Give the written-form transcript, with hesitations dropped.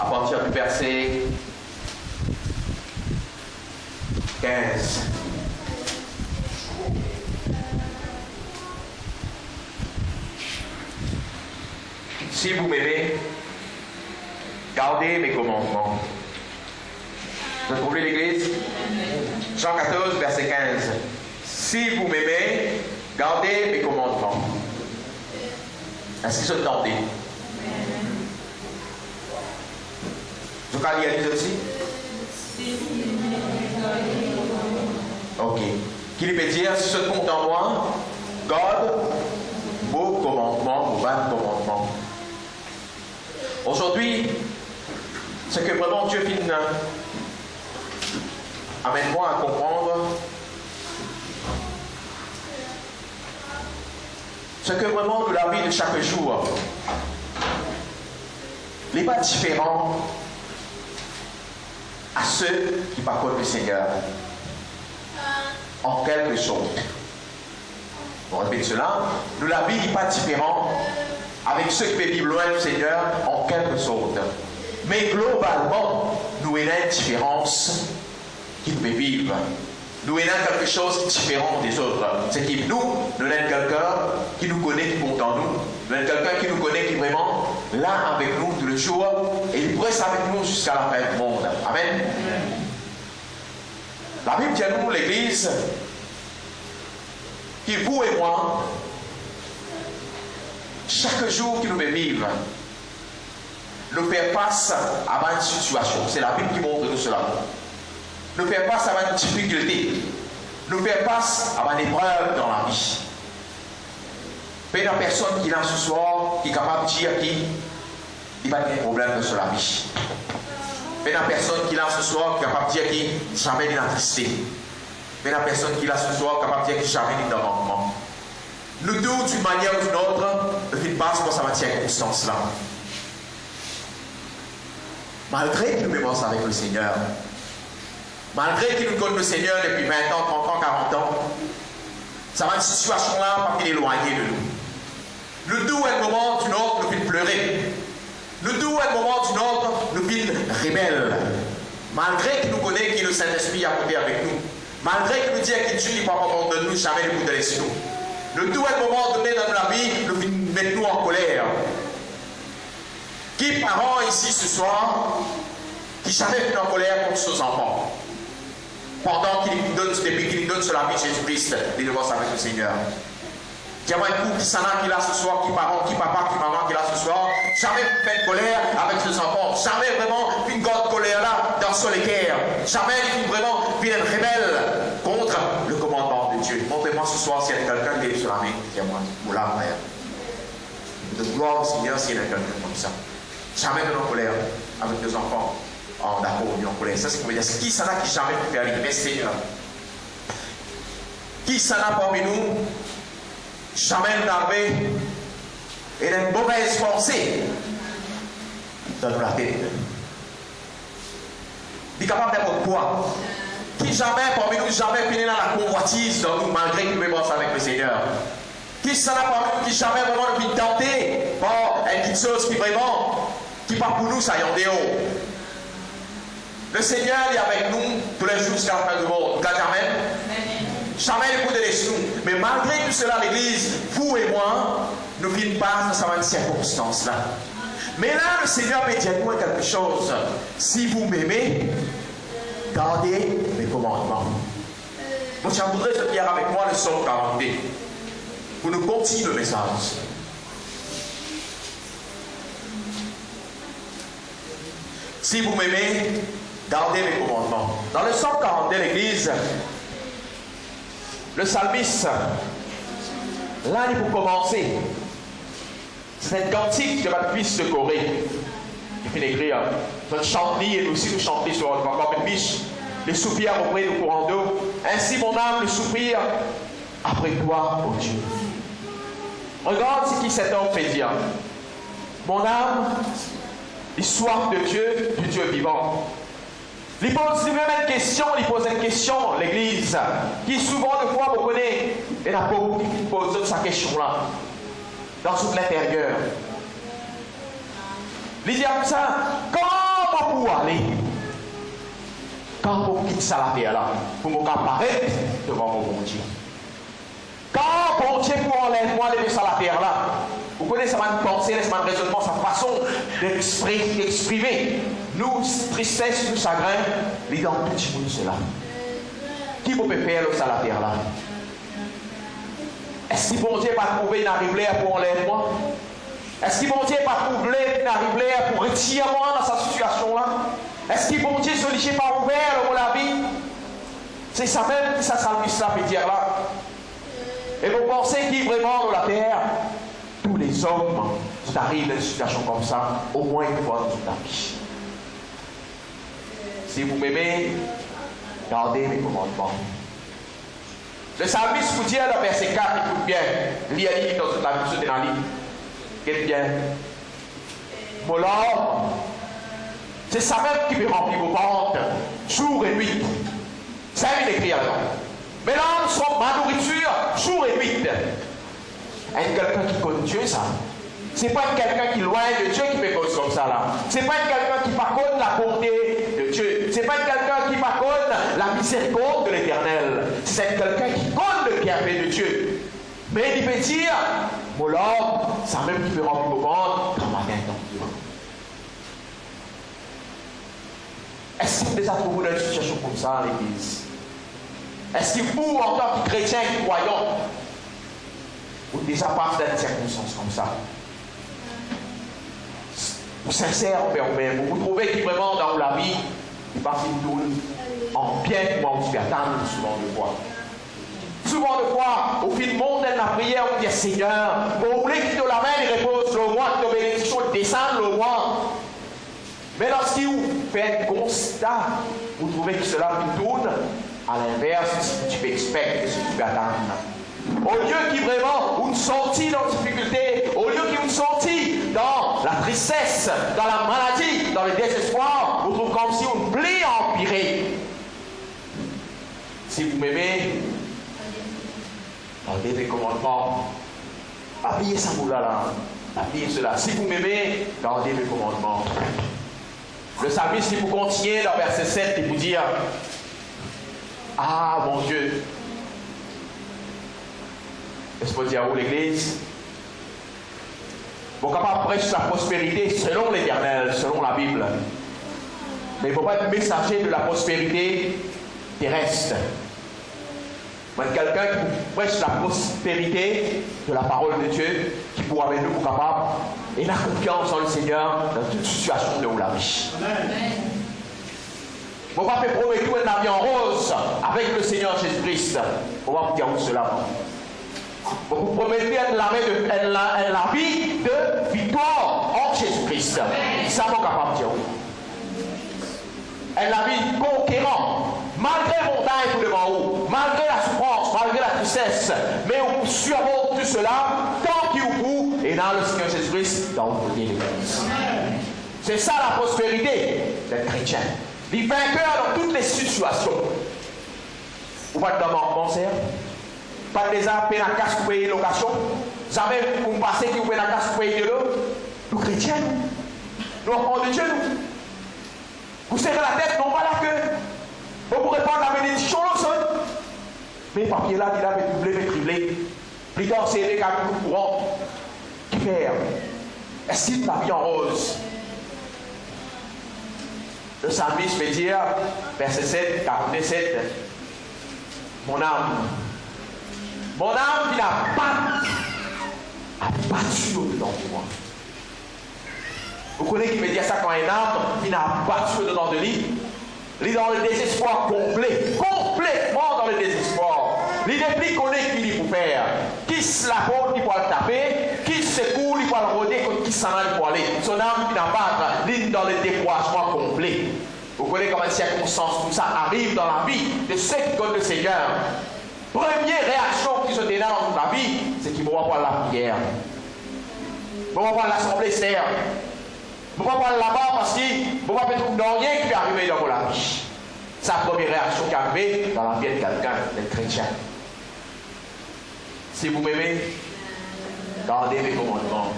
à partir du verset 15. Si vous m'aimez, gardez mes commandements. Vous trouvez l'Église? Jean 14, verset 15. Si vous m'aimez, gardez mes commandements. Est-ce que vous entendez? Vous allez lire aussi? Ok. Qui veut dire, si ce compte en moi, garde vos commandements, vos 20 commandements. Aujourd'hui, ce que vraiment Dieu finit amène-moi à comprendre ce que vraiment de la vie de chaque jour n'est pas différent à ceux qui parcourent le Seigneur en quelque sorte. On répète cela, de la vie n'est pas différent avec ceux qui vivent loin du Seigneur en quelque sorte. Mais globalement, nous avons une différence qui peut vivre. Nous avons quelque chose de différent des autres. C'est que nous avons quelqu'un qui nous connaît, qui compte en nous. Nous avons quelqu'un qui nous connaît, qui est vraiment là avec nous tous les jours. Et il reste avec nous jusqu'à la fin du monde. Amen. La Bible dit à nous, l'Église, que vous et moi, chaque jour que nous vivons, nous faisons face à une situation. C'est la Bible qui montre nous cela. Nous faisons face à une difficulté. Nous faisons face à une épreuve dans la vie. Il y a une personne qui est là ce soir, qui est capable de dire qu'il va y avoir des problèmes sur la vie. Il y a une personne qui est là ce soir, qui est capable de dire qu'il jamais n'est attristé. Il y a une personne qui est là ce soir, qui est capable de dire qu'il jamais n'est dans le manquement. Nous tous, d'une manière ou d'une autre, nous passons pour cette circonstance-là. Malgré que nous vivons avec le Seigneur, malgré que nous connaissons le Seigneur depuis 20 ans, 30 ans, 40 ans, ça va une situation-là parce qu'il est éloigné de nous. Nous tous, à un moment ou d'une autre, nous finissons pleurer. Nous tous, à un moment ou d'une autre, nous finissons rebelles. Malgré que nous connaissons que le Saint-Esprit a côté avec nous, malgré que nous disons que Dieu n'est pas content de nous, jamais ne nous laisse nous. Nous tous, à un moment donné dans la vie, nous finissons mettre nous en colère. Qui parents ici ce soir, qui jamais finissent en colère contre ses enfants? Pendant depuis qu'il donne sur la vie de Jésus-Christ, il devance avec le Seigneur. Il y a un couple qui s'en a qui est là ce soir, qui parents, qui papa, qui maman qui est là ce soir, jamais fait de colère avec ses enfants, jamais vraiment une grande colère là dans son cœur, jamais vraiment une rebelle contre le commandement de Dieu. Montrez-moi ce soir s'il y a quelqu'un qui est sur la main, qui est moi, ou là, frère. De gloire au Seigneur s'il y a quelqu'un comme ça. Jamais de en colère avec nos enfants. En d'accord, en colère. Ça, c'est qu'on veut dire. Qui s'en a qui jamais pu faire arriver, Seigneur? Qui s'en a parmi nous? Jamais n'avait et une mauvaise pensée dans la tête. Il est capable d'être quoi? Qui jamais parmi nous, jamais fini dans la convoitise dans nous, malgré que nous vivons avec le Seigneur? Qui s'en a parmi nous, qui jamais vraiment nous vit tenté par une petite chose qui vraiment, qui pas pour nous, ça y est en dehors. Le Seigneur est avec nous tous les jours jusqu'à la fin du monde. Jamais. Jamais il peut laisser nous. Mais malgré tout cela, l'Église, vous et moi, nous vivons pas dans cette circonstance-là. Mais là, le Seigneur peut dire nous quelque chose. Si vous m'aimez, gardez mes commandements. Moi, je voudrais que Pierre avec moi le psaume 42. Pour nous continuer le message. Si vous m'aimez, gardez mes commandements. Dans le psaume 42 de l'Église, le psalmiste, là, il faut commencer. C'est un cantique de votre fils de Corée. Il fait écrire. Notre chanterie, et aussi nous chanter sur encore une biche. Les soupirs auprès du courant d'eau. Ainsi, mon âme le soupire après toi, ô Dieu. Regarde ce qui cet homme fait dire. Mon âme, il soif de Dieu, du Dieu vivant. Il pose lui-même une question, l'Église, qui souvent de fois vous connaissez, et la beaucoup qui pose sa question-là, dans tout l'intérieur. Il dit comme ça, comment quand vous allez, quand vous quittez ça la terre là, pour vous apparaître devant mon bon Dieu. Quand bon Dieu pour enlever ça la terre là, vous connaissez ça ma pensée, ça ma raisonnement, sa façon d'exprimer. Nous, tristesse, nous chagrin, les dans tout petit monde cela. Qui vous peut faire ça la terre là? Est-ce que bon Dieu va trouver une arrivée pour enlever moi? Est-ce que bon Dieu va trouver une arrivée pour retirer moi dans cette situation là? Est-ce que bon Dieu se liche pas ouvert pour la vie? C'est ça même que ça veut dire là. Et vous pensez qu'il vraiment dans la terre, tous les hommes qui arrivent dans une situation comme ça, au moins une fois dans toute la vie. Si vous m'aimez, gardez mes commandements. Le psalmiste vous dit dans le verset 4, écoute bien, lisez dans toute la vie, c'est dans la livre. Écoute bien. Mon Lord, c'est ça même qui me remplit vos pentes, jour et nuit. Ça il écrit là-dedans. Mais l'homme sont ma nourriture, jour et nuit. Est-ce quelqu'un qui connaît Dieu, ça? C'est pas quelqu'un qui est loin de Dieu qui fait cause comme ça là. C'est pas quelqu'un qui par contre la bonté de Dieu. C'est pas quelqu'un qui par contre la miséricorde de l'Éternel. C'est quelqu'un qui connaît le bienfait de Dieu. Mais il peut dire, mon Lord, ça même qui peut remplir vos ventres, comme matin dans Dieu. Est-ce que vous déjà trouvé dans une situation comme ça à l'église? Est-ce que vous, en tant que chrétiens et croyants, vous déjà passé dans des circonstances comme ça? Vous sincère envers vous-même, vous trouvez que vraiment dans la vie, il passe une tourne en bien ou en attendre souvent de fois. Souvent de fois, au fil du monde, dans la prière, on dit Seigneur, vous voulez qu'il te la main, il repose le roi, que bénédiction descende le roi. Mais lorsqu'il fait un constat, vous trouvez que cela vous tourne à l'inverse de ce que tu peux expecter, de ce que tu peux attendre. Au lieu qu'il vraiment une sortie dans la difficulté, au lieu qu'il une sortie dans la tristesse, dans la maladie, dans le désespoir, vous trouvez comme si une plaie a empiré. Si vous m'aimez, gardez mes commandements. Habillez ça vous là, habillez cela. Si vous m'aimez, gardez mes commandements. Le psalmiste, si vous continuez dans verset 7, il vous dit, ah mon Dieu, est-ce que vous dire où l'église? Vous êtes capable de prêcher la prospérité selon l'Éternel, selon la Bible. Mais il ne faut pas être messager de la prospérité terrestre. Mais quelqu'un qui vous prêche la prospérité de la parole de Dieu, qui pourra avec nous capable, et la confiance en le Seigneur dans toute situation de la vie. Vous ne pouvez pas promettre une vie en rose avec le Seigneur Jésus-Christ. On va vous dire où cela va. Vous promettez la vie de victoire en Jésus-Christ. Ça, vous capable de dire. Elle la vie conquérant, malgré les montagnes pour devant vous, malgré la souffrance, malgré la tristesse, mais vous surmontez tout cela, tant qu'il vous et dans le Seigneur Jésus-Christ, dans votre l'église. C'est ça la prospérité d'être chrétien. Il vainqueur dans toutes les situations. Vous faites dans mon concert? Pas déjà payer la casse pour payer location. Jamais vous passez qui vous payez la casse pour payer de l'eau. Nous chrétiens, nous enfants de Dieu, nous. Vous serrez la tête, non pas la queue. Vous pourrez prendre la bénédiction, non seul. Mais le papier là, il a doublé, mais triplé. Plus tard, c'est les cas de courant qui perd. Est-ce qu'il la vie en rose? Le psalmiste veut dire, verset 7, 47, mon âme qui n'a pas battu au-dedans de moi. Vous connaissez qui veut dire ça quand une âme qui n'a battu au-dedans de lui? Il est dans le désespoir complet, complètement dans le désespoir. Il n'est plus qu'on est qui dit pour faire. Qui se la porte, il peut le taper. Qui se secoue, il peut le rôder, qui s'en a pour aller. Son âme qui n'a pas, il est dans le découragement complet. Vous connaissez comment les circonstances comme ça arrivent dans la vie de ceux qui connaissent le Seigneur. Première réaction qui se dénonce dans la vie, c'est qu'ils vont voir la prière. Ils vont voir l'assemblée serre. Ils vont voir là-bas parce qu'ils vont pas trouver rien qui peut arriver dans la vie. C'est la première réaction qui arrive dans la vie de quelqu'un, d'être chrétien. Si vous m'aimez, gardez mes commandements.